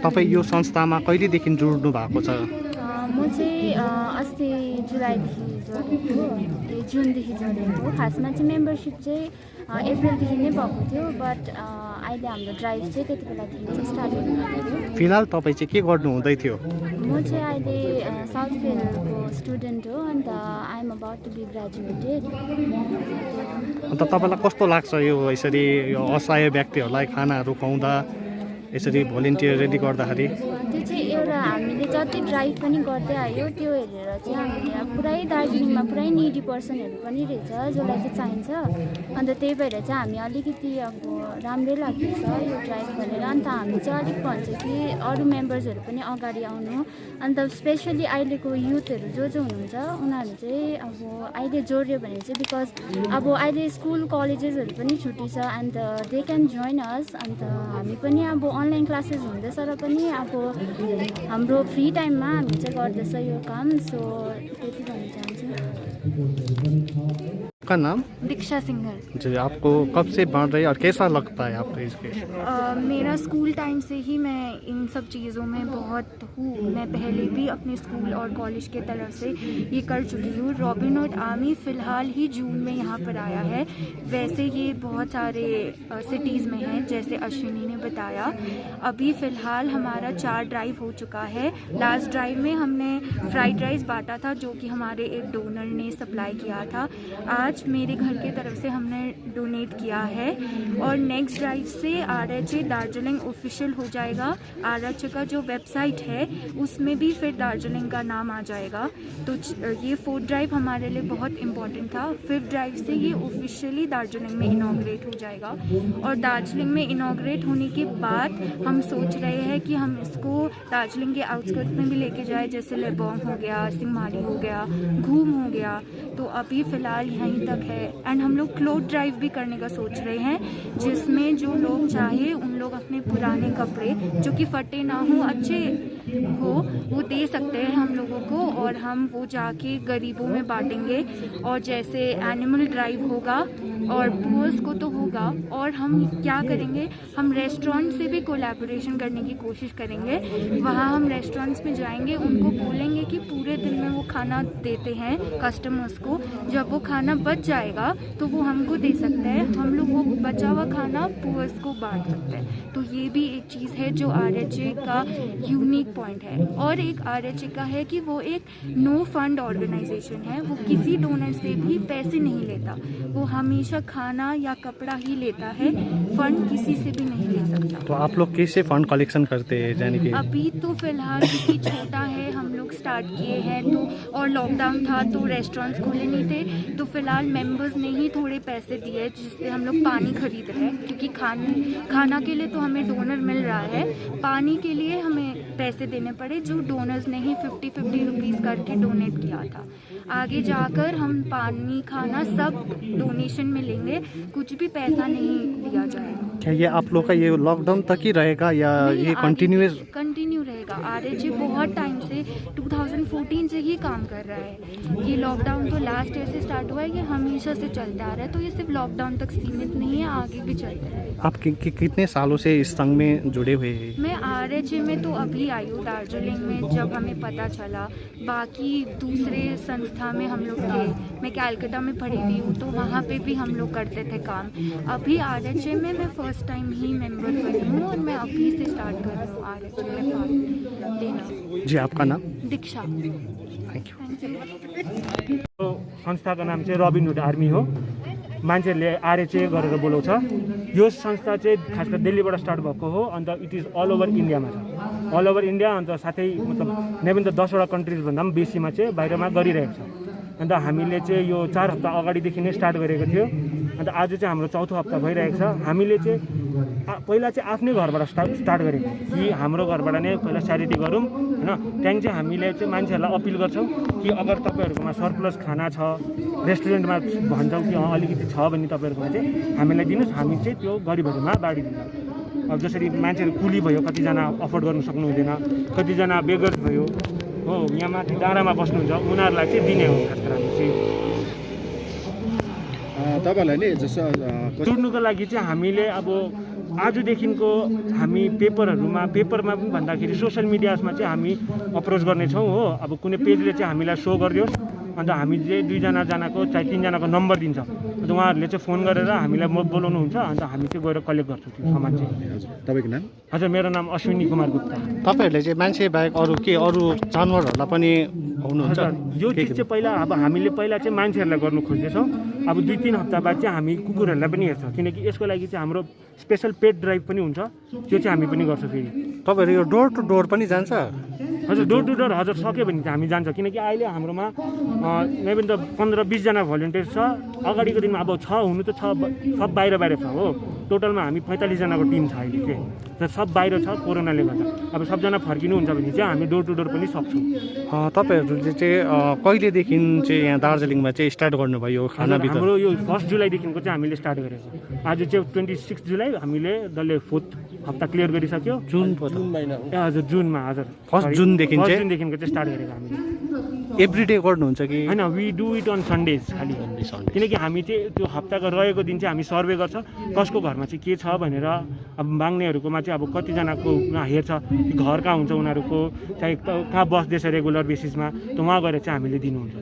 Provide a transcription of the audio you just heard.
तपाईँ यो संस्थामा कहिलेदेखि जोड्नु भएको छ? म चाहिँ अस्ति जुलाईदेखि जोडेको, जुनदेखि जोडेको। खासमा चाहिँ मेम्बरसिप चाहिँ अप्रिलदेखि नै भएको थियो, बट अहिले हाम्रो ड्राइभ चाहिँ त्यति बेलादेखि चाहिँ स्टार्ट हुनुभएको थियो। फिलहाल तपाईँ चाहिँ के गर्नु हुँदै थियो? म चाहिँ अहिले साउथफिल्डको स्टुडेन्ट हो, अन्त I am about to be graduated. अन्त तपाईँलाई कस्तो लाग्छ यो यसरी यो असहाय व्यक्तिहरूलाई खानाहरू खुवाउँदा, यसरी भोलिन्टियरली गर्दाखेरि? त्यो चाहिँ एउटा हामीले जति ड्राइभ पनि गर्दै आयो त्यो हेरेर चाहिँ हामीले पुरै दार्जिलिङमा पुरै निडी पर्सनहरू पनि रहेछ जसलाई चाहिँ चाहिन्छ, अन्त त्यही भएर चाहिँ हामी अलिकति अब राम्रै लाग्दैछ यो ड्राइभ गरेर। अन्त हामी चाहिँ अलिक भन्छ कि अरू मेम्बर्सहरू पनि अगाडि आउनु, अन्त स्पेसली अहिलेको युथहरू जो हुनुहुन्छ उनीहरू चाहिँ अब अहिले जोड्यो भने चाहिँ बिकज अब अहिले स्कुल कलेजेसहरू पनि छुट्टी छ, अन्त दे क्यान जोइन अस। अन्त हामी पनि अब अनलाइन क्लासेस हुँदैछ र पनि अब हाम्रो फ्री टाइममा हामी चाहिँ गर्दैछ यो काम। सो त्यति भन्न चाहन्छु। आपका नाम? दीक्षा सिंघल। जी, आपको कब से बढ़ रही है और कैसा लगता है आपको इसके? मेरा स्कूल टाइम से ही मैं इन सब चीज़ों में बहुत हूँ। मैं पहले भी अपने स्कूल और कॉलेज के तरफ से ये कर चुकी हूँ। रॉबिन हुड आर्मी फ़िलहाल ही जून में यहाँ पर आया है, वैसे ये बहुत सारे सिटीज़ में है जैसे अश्विनी ने बताया। अभी फ़िलहाल हमारा 4 ड्राइव हो चुका है। लास्ट ड्राइव में हमने फ्राइड राइस बांटा था जो कि हमारे एक डोनर ने सप्लाई किया था। आज मेरे घर की तरफ से हमने डोनेट किया है और नेक्स्ट ड्राइव से आरएचए दार्जिलिंग ऑफिशियल हो जाएगा। आरएचए का जो वेबसाइट है उसमें भी फिर दार्जिलिंग का नाम आ जाएगा। तो ये 4th ड्राइव हमारे लिए बहुत इम्पोर्टेंट था। 5th ड्राइव से ये ऑफिशियली दार्जिलिंग में इनॉग्रेट हो जाएगा और दार्जिलिंग में इनॉग्रेट होने के बाद हम सोच रहे हैं कि हम इसको दार्जिलिंग के आउटस्कर्ट में भी लेके जाए, जैसे लेबोंग हो गया, सिंहमारी हो गया, घूम हो गया। तो अभी फ़िलहाल यहीं तक है। एंड हम लोग क्लोथ ड्राइव भी करने का सोच रहे हैं जिसमें जो लोग चाहे उन लोग अपने पुराने कपड़े जो कि फटे ना हो, अच्छे हो, वो दे सकते हैं हम लोगों को और हम वो जाके गरीबों में बांटेंगे। और जैसे एनिमल ड्राइव होगा और पुअर्स को तो होगा, और हम क्या करेंगे, हम रेस्टोरेंट से भी कोलैबोरेशन करने की कोशिश करेंगे। वहाँ हम रेस्टोरेंट्स में जाएंगे, उनको बोलेंगे कि पूरे दिन में वो खाना देते हैं कस्टमर्स को, जब वो खाना बच जाएगा तो वो हमको दे सकते हैं, हम लोग वो बचा हुआ खाना पुअर्स को बांट सकते हैं। तो ये भी एक चीज़ है जो आरएचए का यूनिक पॉइंट है। और एक आरएचए का है कि वो एक नो फंड ऑर्गेनाइजेशन है, वो किसी डोनर से भी पैसे नहीं लेता, वो हमेशा खाना या कपड़ा ही लेता है, फंड किसी से भी नहीं ले सकता। तो आप लोग कैसे फंड कलेक्शन करते हैं? यानी कि अभी तो फिलहाल क्योंकि छोटा है हम लोग स्टार्ट किए हैं, तो और लॉकडाउन था तो रेस्टोरेंट्स खुले नहीं थे, तो फिलहाल मेंबर्स ने ही थोड़े पैसे दिए जिससे हम लोग पानी खरीद रहे हैं, क्योंकि खाना के लिए तो हमें डोनर मिल रहा है, पानी के लिए हमें पैसे देने पड़े जो डोनर्स ने ही 50-50 रुपीज़ करके डोनेट किया था। आगे जाकर हम पानी खाना सब डोनेशन में लेंगे, कुछ भी पैसा नहीं दिया जाएगा। क्या ये आप लोग का ये लॉकडाउन तक ही रहेगा या ये कंटिन्यूस? कंटिन्यू रहेगा। आरएचए बहुत टाइम से 2014 से ही काम कर रहा है। ये लॉकडाउन तो लास्ट ईयर से स्टार्ट हुआ है, ये हमेशा से चलता आ रहा है, तो ये सिर्फ लॉकडाउन तक सीमित नहीं है, आगे भी चलता रहेगा। आप कितने सालों से इस संघ में जुड़े हुए हैं? मैं आरएचए में तो अभी आई हूँ दार्जिलिंग में, जब हमें पता चला। बाकी दूसरे संस्था में हम लोग थे, मैं कैलकाटा में पढ़ी हुई हूँ तो वहाँ पे भी हम लोग करते थे काम। अभी आरएचए में मैं फर्स्ट टाइम ही मेंबर बनी हूँ और मैं अभी से स्टार्ट कर रही हूँ आरएचए में पार्ट लेना। जी, आपका नाम? दीक्षा। Thank you. तो संस्था का नाम चाहिँ रबिन हुड आर्मी हो। मान्छेहरूले आरएचए गरेर बोलाउँछ। यो संस्था चाहिँ खास गरी दिल्लीबाट स्टार्ट भएको हो, अन्त इट इज अल ओभर इन्डियामा छ, अल ओभर इन्डिया। अन्त साथै मतलब नेभन त 10वटा कन्ट्रिजभन्दा पनि बेसीमा चाहिँ बाहिरमा गरिरहेको छ। अन्त हामीले चाहिँ यो 4 हप्ता अगाडिदेखि नै स्टार्ट गरेको थियो, अन्त आज चाहिँ हाम्रो 4थो हप्ता भइरहेको छ। हामीले चाहिँ पहिला चाहिँ आफ्नै घरबाट स्टार्ट गरेको कि हाम्रो घरबाट नै पहिला च्यारिटी गरौँ हैन। त्यहाँदेखि चाहिँ हामीले चाहिँ मान्छेहरूलाई अपिल गर्छौँ कि अगर तपाईँहरूकोमा सरप्लस खाना छ, रेस्टुरेन्टमा भन्छौँ कि अलिकति छ भने तपाईँहरूकोमा चाहिँ हामीलाई दिनुहोस्, हामी चाहिँ त्यो गरिबहरूमा बाँडिदिन्छौँ। अब जसरी मान्छेहरू कुली भयो, कतिजना अफोर्ड गर्न सक्नु हुँदैन, कतिजना बेगर्स भयो हो, यहाँ माथि डाँडामा बस्नुहुन्छ, उनीहरूलाई चाहिँ दिने हो। खास गरी हामी चाहिँ तपाईँलाई नि जस्तो जुड्नुको लागि चाहिँ हामीले अब आजदेखिको हामी पेपरमा पनि भन्दाखेरि सोसियल मिडियामा चाहिँ हामी अप्रोच गर्नेछौँ हो। अब कुनै पेजले चाहिँ हामीलाई सो गरिदियोस्, अन्त हामी चाहिँ 2जनाको चाहे 3जनाको नम्बर दिन्छ, अन्त उहाँहरूले चाहिँ फोन गरेर हामीलाई बोलाउनुहुन्छ, अन्त हामी चाहिँ गएर कलेक्ट गर्छौँ त्यो सामान चाहिँ। तपाईँको नाम? हजुर, मेरो नाम अश्विनी कुमार गुप्ता। तपाईँहरूले चाहिँ मान्छे बाहेक अरू जानवरहरूलाई पनि हुनुहुन्छ? यो चिज चाहिँ पहिला हामीले चाहिँ मान्छेहरूलाई गर्नु खोज्दैछौँ। अब 2-3 हप्ता बाद चाहिँ हामी कुकुरहरूलाई पनि हेर्छौँ, किनकि यसको लागि चाहिँ हाम्रो स्पेसल पेट ड्राइभ पनि हुन्छ, त्यो चाहिँ हामी पनि गर्छौँ। फेरि तपाईँहरू यो डोर टु डोर पनि जान्छ? हजुर, डोर टु डोर हजुर सक्यो भने चाहिँ हामी जान्छ, किनकि अहिले हाम्रोमा मेबी त 15-20जना भलिन्टियर छ। अगाडिको दिनमा अब हुनु त छ, सब बाहिर छ हो। टोटलमा हामी 45जनाको टिम छ अहिले चाहिँ, र सब बाहिर छ कोरोनाले गर्दा। अब सबजना फर्किनुहुन्छ भने चाहिँ हामी डोर टु डोर पनि सक्छौँ। तपाईँहरूले चाहिँ कहिलेदेखि चाहिँ यहाँ दार्जिलिङमा चाहिँ स्टार्ट गर्नुभयो खाना वितरण? हाम्रो यो 1 जुलाईदेखिको चाहिँ हामीले स्टार्ट गरेको। आज चाहिँ 26 जुलाई हामीले डल्लै 4th हप्ता क्लियर गरिसक्यो। जुन हजुर, जुनमा हजुर 1 जुनदेखि चाहिँ स्टार्ट गरेको हामीले। एभ्री डे गर्नुहुन्छ कि होइन? We do it on Sundays खालि, किनकि हामी चाहिँ त्यो हप्ताको रहेको दिन चाहिँ हामी सर्वे गर्छ कसको घरमा चाहिँ के छ भनेर। अब माग्नेहरूकोमा चाहिँ अब कतिजनाको हेर्छ घर कहाँ हुन्छ उनीहरूको, चाहे कहाँ बस्दैछ रेगुलर बेसिसमा, त उहाँ गएर चाहिँ हामीले दिनुहुन्छ।